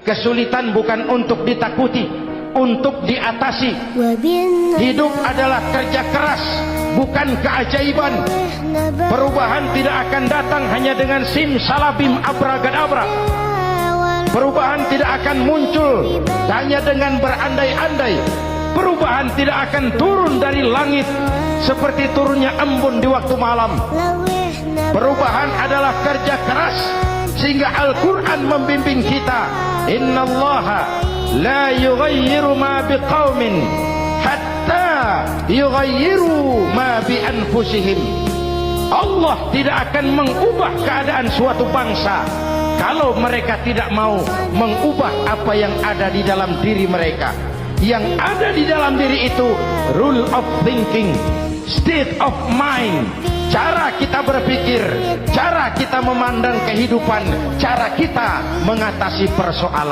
Kesulitan bukan untuk ditakuti, untuk diatasi. Hidup adalah kerja keras, bukan keajaiban. Perubahan tidak akan datang hanya dengan simsalabim abragadabra. Perubahan tidak akan muncul hanya dengan berandai-andai. Perubahan tidak akan turun dari langit seperti turunnya embun di waktu malam. Perubahan adalah kerja keras, sehingga Al-Quran membimbing kita, innallaha la yughayyiru ma biqaumin hatta yughayyiru ma bi anfusihim. Allah tidak akan mengubah keadaan suatu bangsa kalau mereka tidak mau mengubah apa yang ada di dalam diri mereka. Yang ada di dalam diri itu rule of thinking, state of mind, cara kita berpikir, cara kita memandang kehidupan, cara kita mengatasi persoalan.